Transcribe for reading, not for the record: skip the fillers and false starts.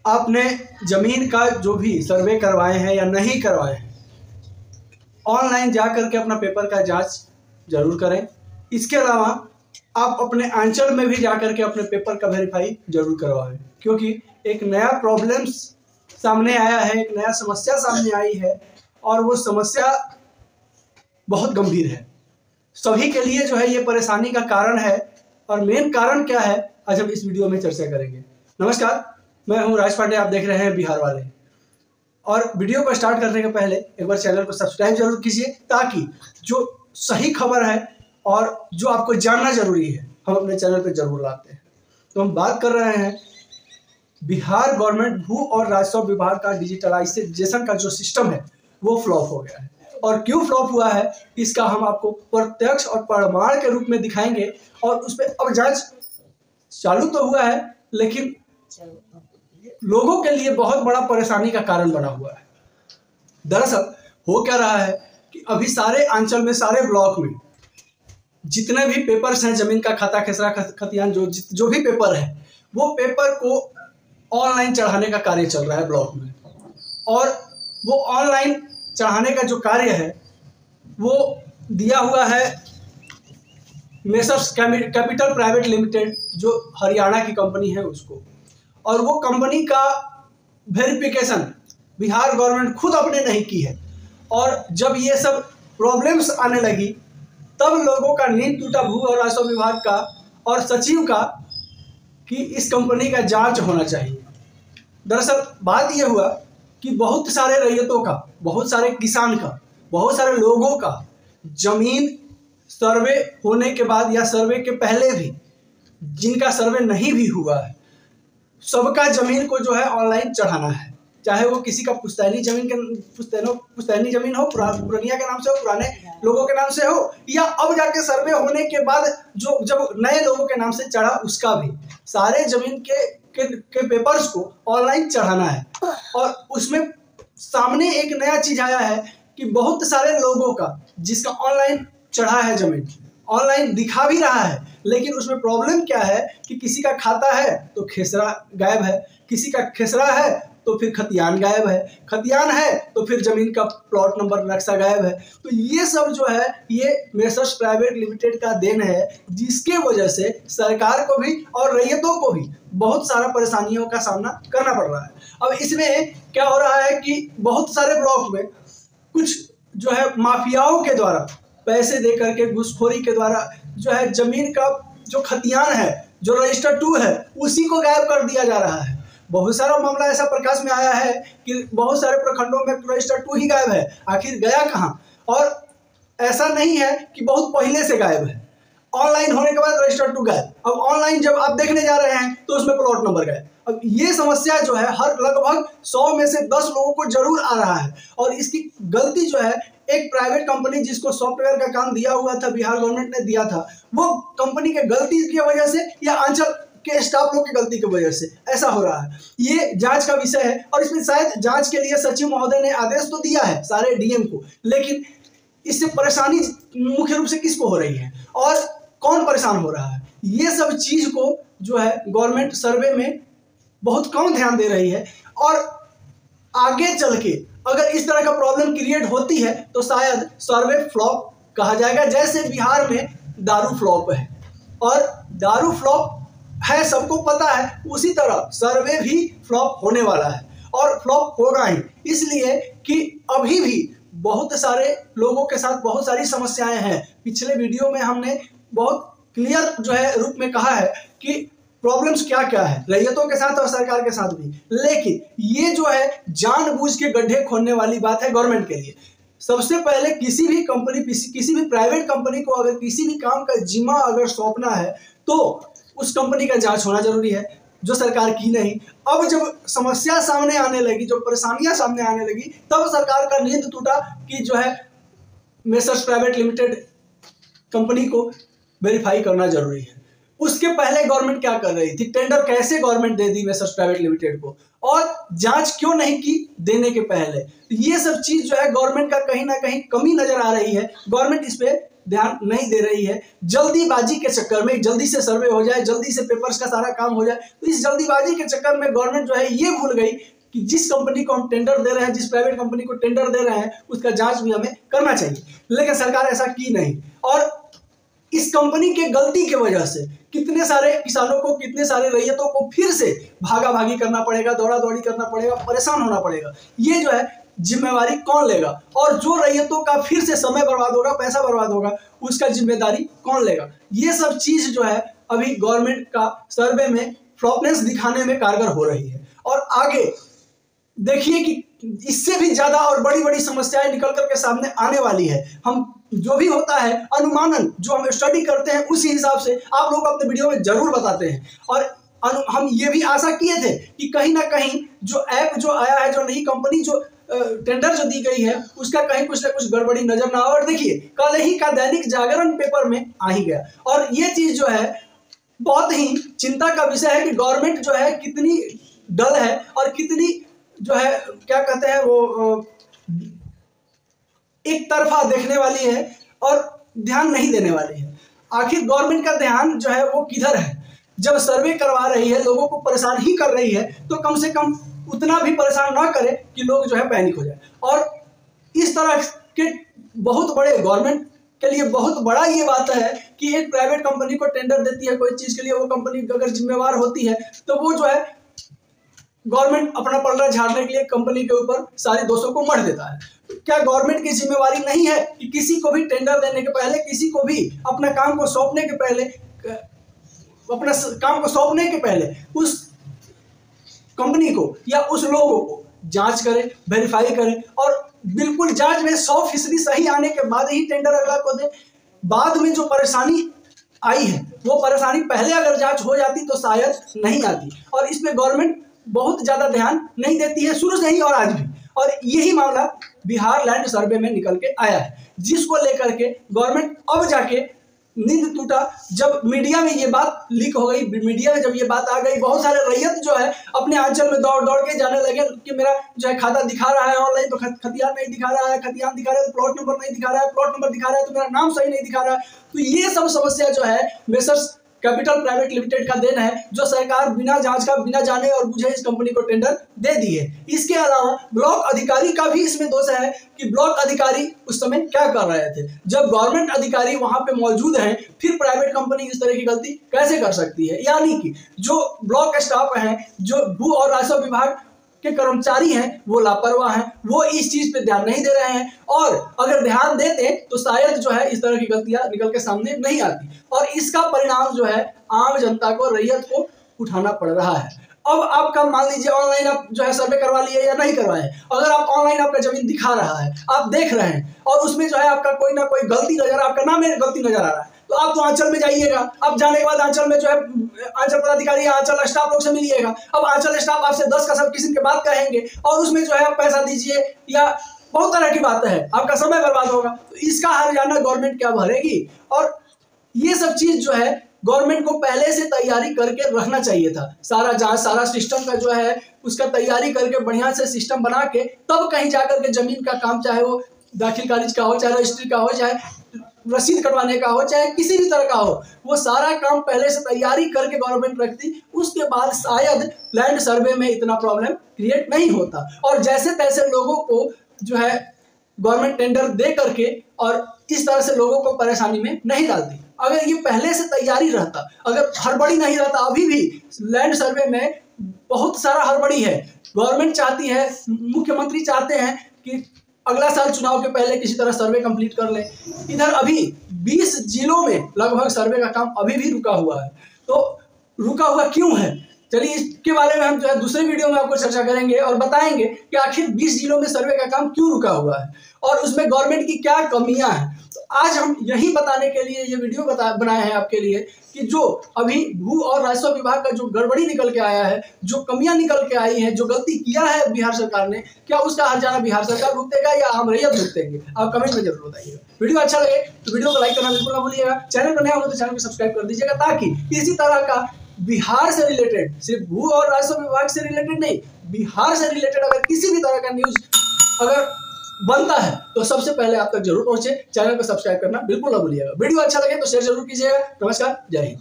आपने ज़मीन का जो भी सर्वे करवाए हैं या नहीं करवाए हैं, ऑनलाइन जा करके अपना पेपर का जांच जरूर करें। इसके अलावा आप अपने अंचल में भी जा करके अपने पेपर का वेरीफाई जरूर करवाएं, क्योंकि एक नया प्रॉब्लम्स सामने आया है, एक नया समस्या सामने आई है और वो समस्या बहुत गंभीर है। सभी के लिए जो है ये परेशानी का कारण है, और मेन कारण क्या है आज हम इस वीडियो में चर्चा करेंगे। नमस्कार, मैं हूं राज पांडे, आप देख रहे हैं बिहार वाले। और वीडियो को स्टार्ट करने के पहले एक बार चैनल को सब्सक्राइब जरूर कीजिए, ताकि जो सही खबर है और जो आपको जानना जरूरी है हम अपने चैनल पर जरूर लाते हैं। तो हम बात कर रहे हैं बिहार गवर्नमेंट भू और राजस्व विभाग का डिजिटलाइजेशन का जो सिस्टम है वो फ्लॉप हो गया है। और क्यों फ्लॉप हुआ है इसका हम आपको प्रत्यक्ष और प्रमाण के रूप में दिखाएंगे। और उस पर अब जांच चालू तो हुआ है, लेकिन लोगों के लिए बहुत बड़ा परेशानी का कारण बना हुआ है। दरअसल हो क्या रहा है कि अभी सारे अंचल में, सारे ब्लॉक में जितने भी पेपर्स हैं, जमीन का खाता खेसरा खतियान, जो भी पेपर है, वो पेपर को ऑनलाइन चढ़ाने का कार्य चल रहा है ब्लॉक में। और वो ऑनलाइन चढ़ाने का जो कार्य है वो दिया हुआ है मेसर्स कैपिटल प्राइवेट लिमिटेड, जो हरियाणा की कंपनी है, उसको। और वो कंपनी का वेरिफिकेशन बिहार गवर्नमेंट खुद अपने नहीं की है। और जब ये सब प्रॉब्लम्स आने लगी तब लोगों का नींद टूटा भू और राजस्व विभाग का और सचिव का कि इस कंपनी का जांच होना चाहिए। दरअसल बात यह हुआ कि बहुत सारे रैयतों का, बहुत सारे किसान का, बहुत सारे लोगों का जमीन सर्वे होने के बाद या सर्वे के पहले भी, जिनका सर्वे नहीं भी हुआ है, सबका जमीन को जो है ऑनलाइन चढ़ाना है। चाहे वो किसी का पुश्तैनी जमीन हो, पुरानिया के नाम से हो, पुराने लोगों के नाम से हो, या अब जाके सर्वे होने के बाद जो जब नए लोगों के नाम से चढ़ा उसका भी, सारे जमीन के पेपर्स को ऑनलाइन चढ़ाना है। और उसमें सामने एक नया चीज आया है कि बहुत सारे लोगों का जिसका ऑनलाइन चढ़ा है जमीन, ऑनलाइन दिखा भी रहा है, लेकिन उसमें प्रॉब्लम क्या है कि किसी का खाता है तो खेसरा गायब है, किसी का खेसरा है तो फिर खतियान गायब है, खतियान है तो फिर जमीन का प्लॉट नंबर नक्शा गायब है। तो ये सब जो है ये मेसर्स प्राइवेट लिमिटेड का देन है, जिसके वजह से सरकार को भी और रैयतों को भी बहुत सारा परेशानियों का सामना करना पड़ रहा है। अब इसमें क्या हो रहा है कि बहुत सारे ब्लॉक में कुछ जो है माफियाओं के द्वारा पैसे दे करके, घूसखोरी के द्वारा जो है जमीन का जो खतियान है, जो रजिस्टर 2 है, उसी को गायब कर दिया जा रहा है। बहुत सारा मामला ऐसा प्रकाश में आया है कि बहुत सारे प्रखंडों में रजिस्टर 2 ही गायब है, आखिर गया कहाँ? और ऐसा नहीं है कि बहुत पहले से गायब है, ऑनलाइन होने के बाद रजिस्टर 2 गायब। अब ऑनलाइन जब आप देखने जा रहे हैं तो उसमें प्लॉट नंबर गायब। अब ये समस्या जो है हर लगभग 100 में से 10 लोगों को जरूर आ रहा है। और इसकी गलती जो है एक प्राइवेट कंपनी जिसको सॉफ्टवेयर का काम दिया हुआ था, बिहार गवर्नमेंट ने दिया था, वो कंपनी के गलती की वजह से या अंचल के स्टाफ लोग की गलती की वजह से ऐसा हो रहा है। ये जांच का विषय है। और इसमें शायद जांच के लिए सचिव महोदय ने आदेश तो दिया है सारे डीएम को, लेकिन इससे परेशानी मुख्य रूप से किसको हो रही है और कौन परेशान हो रहा है, ये सब चीज को जो है गवर्नमेंट सर्वे में बहुत कम ध्यान दे रही है। और आगे चल के अगर इस तरह का प्रॉब्लम क्रिएट होती है तो शायद सर्वे फ्लॉप कहा जाएगा। जैसे बिहार में दारू फ्लॉप है और दारू फ्लॉप है, सबको पता है, उसी तरह सर्वे भी फ्लॉप होने वाला है और फ्लॉप होगा ही, इसलिए कि अभी भी बहुत सारे लोगों के साथ बहुत सारी समस्याएं हैं। पिछले वीडियो में हमने बहुत क्लियर जो है रूप में कहा है कि प्रॉब्लम्स क्या क्या है रैयतों के साथ और सरकार के साथ भी। लेकिन ये जो है जानबूझ के गड्ढे खोदने वाली बात है गवर्नमेंट के लिए। सबसे पहले किसी भी कंपनी, किसी भी प्राइवेट कंपनी को अगर किसी भी काम का जिम्मा अगर सौंपना है तो उस कंपनी का जांच होना जरूरी है, जो सरकार की नहीं। अब जब समस्या सामने आने लगी, जो परेशानियां सामने आने लगी, तब सरकार का नींद टूटा कि जो है मेसर्स प्राइवेट लिमिटेड कंपनी को वेरीफाई करना जरूरी है। उसके पहले गवर्नमेंट क्या कर रही थी? टेंडर कैसे गवर्नमेंट दे दी मेसर्स प्राइवेट लिमिटेड को, और जांच क्यों नहीं की देने के पहले? ये सब चीज जो है गवर्नमेंट का कहीं ना कहीं कमी नजर आ रही है। गवर्नमेंट इस पे ध्यान नहीं दे रही है। जल्दीबाजी के चक्कर में जल्दी से सर्वे हो जाए, जल्दी से पेपर्स का सारा काम हो जाए, तो इस जल्दीबाजी के चक्कर में गवर्नमेंट जो है ये भूल गई कि जिस कंपनी को हम टेंडर दे रहे हैं, जिस प्राइवेट कंपनी को टेंडर दे रहे हैं, उसका जांच भी हमें करना चाहिए। लेकिन सरकार ऐसा की नहीं, और इस कंपनी के गलती की वजह से कितने सारे किसानों को, कितने सारे रैयतों को फिर से भागा भागी करना पड़ेगा, दौड़ा दौड़ी करना पड़ेगा, परेशान होना पड़ेगा। ये जो है जिम्मेवारी कौन लेगा? और जो रैयतों का फिर से समय बर्बाद होगा, पैसा बर्बाद होगा, उसका जिम्मेदारी कौन लेगा? ये सब चीज जो है अभी गवर्नमेंट का सर्वे में फ्लॉपनेस दिखाने में कारगर हो रही है। और आगे देखिए कि इससे भी ज्यादा और बड़ी बड़ी समस्याएं निकल करके सामने आने वाली है। हम जो भी होता है अनुमानन, जो हम स्टडी करते हैं, उसी हिसाब से आप लोग अपने वीडियो में जरूर बताते हैं। और हम ये भी आशा किए थे कि कहीं ना कहीं जो ऐप जो आया है, जो नई कंपनी जो टेंडर जो दी गई है, उसका कहीं कुछ ना कुछ गड़बड़ी नजर ना आए। और देखिए कल ही का दैनिक जागरण पेपर में आ ही गया। और ये चीज जो है बहुत ही चिंता का विषय है कि गवर्नमेंट जो है कितनी डल है और कितनी जो है क्या कहते हैं वो एक तरफा देखने वाली है और ध्यान नहीं देने वाली है। आखिर गवर्नमेंट का ध्यान जो है वो किधर है? जब सर्वे करवा रही है, लोगों को परेशान ही कर रही है, तो कम से कम उतना भी परेशान ना करे कि लोग जो है पैनिक हो जाए। और इस तरह के बहुत बड़े गवर्नमेंट के लिए बहुत बड़ा ये बात है कि एक प्राइवेट कंपनी को टेंडर देती है कोई चीज के लिए, वो कंपनी अगर जिम्मेवार होती है तो वो जो है गवर्नमेंट अपना पलड़ा झाड़ने के लिए कंपनी के ऊपर सारे दोषों को मढ़ देता है। क्या गवर्नमेंट की जिम्मेवारी नहीं है कि किसी को भी टेंडर देने के पहले, किसी को भी अपना काम को सौंपने के पहले, अपना काम को सौंपने के पहले उस कंपनी को या उस लोगों को जांच करें, वेरीफाई करें, और बिल्कुल जांच में 100% सही आने के बाद ही टेंडर अगला को दे। बाद में जो परेशानी आई है वो परेशानी पहले अगर जांच हो जाती तो शायद नहीं आती। और इसमें गवर्नमेंट बहुत ज्यादा ध्यान नहीं देती है शुरू से ही और आज भी। और यही मामला बिहार लैंड सर्वे में निकल के आया है, जिसको लेकर के गवर्नमेंट अब जाके नींद टूटा। जब मीडिया में ये बात लीक हो गई, मीडिया में जब ये बात आ गई, बहुत सारे रैयत जो है अपने आंचल में दौड़ दौड़ के जाने लगे कि मेरा जो है खाता दिखा रहा है ऑनलाइन तो खतियान नहीं दिखा रहा है, खतियान दिखा रहा है तो प्लॉट नंबर नहीं दिखा रहा है, प्लॉट नंबर दिखा रहा है तो मेरा नाम सही नहीं दिखा रहा है। तो ये सब समस्या जो है मेसर्स कैपिटल प्राइवेट लिमिटेड का देन है, जो सरकार बिना जांच का, बिना जाने और बुझे इस कंपनी को टेंडर दे दी है। इसके अलावा ब्लॉक अधिकारी का भी इसमें दोष है कि ब्लॉक अधिकारी उस समय क्या कर रहे थे? जब गवर्नमेंट अधिकारी वहां पे मौजूद हैं, फिर प्राइवेट कंपनी इस तरह की गलती कैसे कर सकती है? यानी कि जो ब्लॉक स्टाफ है, जो भू और राजस्व विभाग के कर्मचारी हैं, वो लापरवाह हैं, वो इस चीज पे ध्यान नहीं दे रहे हैं। और अगर ध्यान देते तो शायद जो है इस तरह की गलतियां निकल के सामने नहीं आती। और इसका परिणाम जो है आम जनता को, रैयत को उठाना पड़ रहा है। अब आपका मान लीजिए ऑनलाइन आप जो है सर्वे करवा लिए या नहीं करवाए, अगर आप ऑनलाइन आपका जमीन दिखा रहा है, आप देख रहे हैं, और उसमें जो है आपका कोई ना कोई गलती नजर, आपका नाम में गलती नजर आ रहा है, तो आप तो आंचल में जाइएगा। अब जाने के बाद आंचल में जो है आंचल पदाधिकारी या आंचल स्टाफ लोग से मिलिएगा। अब आंचल स्टाफ आपसे 10 का सब किस्म के बात कहेंगे और उसमें जो है आप पैसा दीजिए या बहुत तरह की बात है, आपका समय बर्बाद होगा। तो इसका हर्जाना गवर्नमेंट क्या भरेगी? और ये सब चीज जो है गवर्नमेंट को पहले से तैयारी करके रखना चाहिए था। सारा जांच, सारा सिस्टम का जो है उसका तैयारी करके बढ़िया से सिस्टम बना के तब कहीं जाकर के जमीन का काम, चाहे वो दाखिल खारिज का हो, चाहे रजिस्ट्री का हो, चाहे रसीद कटवाने का हो, चाहे किसी भी तरह का हो, वो सारा काम पहले से तैयारी करके गवर्नमेंट रखती, उसके बाद शायद लैंड सर्वे में इतना प्रॉब्लम क्रिएट नहीं होता। और जैसे तैसे लोगों को जो है गवर्नमेंट टेंडर दे करके और इस तरह से लोगों को परेशानी में नहीं डालती। अगर ये पहले से तैयारी रहता, अगर हड़बड़ी नहीं रहता, अभी भी लैंड सर्वे में बहुत सारा हड़बड़ी है। गवर्नमेंट चाहती है, मुख्यमंत्री चाहते हैं कि अगला साल चुनाव के पहले किसी तरह सर्वे कंप्लीट कर ले। इधर अभी 20 जिलों में लगभग सर्वे का काम अभी भी रुका हुआ है। तो रुका हुआ क्यों है? चलिए इसके बारे में हम जो है दूसरे वीडियो में आपको चर्चा करेंगे और बताएंगे कि आखिर 20 जिलों में सर्वे का काम क्यों रुका हुआ है और उसमें गवर्नमेंट की क्या कमियां हैं। तो आज हम यही बताने के लिए ये वीडियो बनाए हैं आपके लिए कि जो अभी भू और राजस्व विभाग का जो गड़बड़ी निकल के आया है, जो कमियां निकल के आई हैं, जो गलती किया है बिहार सरकार ने, क्या उसका हर्जाना बिहार सरकार भुगतेगा या आम रैयत भुगतेंगे? आप कमेंट में जरूर बताइएगा। वीडियो अच्छा लगे तो वीडियो को लाइक करना बिल्कुल ना भूलिएगा। चैनल पर नया हो तो चैनल को सब्सक्राइब कर दीजिएगा, ताकि इसी तरह का बिहार से रिलेटेड, सिर्फ भू और राजस्व विभाग से रिलेटेड नहीं, बिहार से रिलेटेड अगर किसी भी तरह का न्यूज अगर बनता है तो सबसे पहले आप तक जरूर पहुंचे। चैनल को सब्सक्राइब करना बिल्कुल ना भूलिएगा। वीडियो अच्छा लगे तो शेयर जरूर कीजिएगा। नमस्कार, जय हिंद।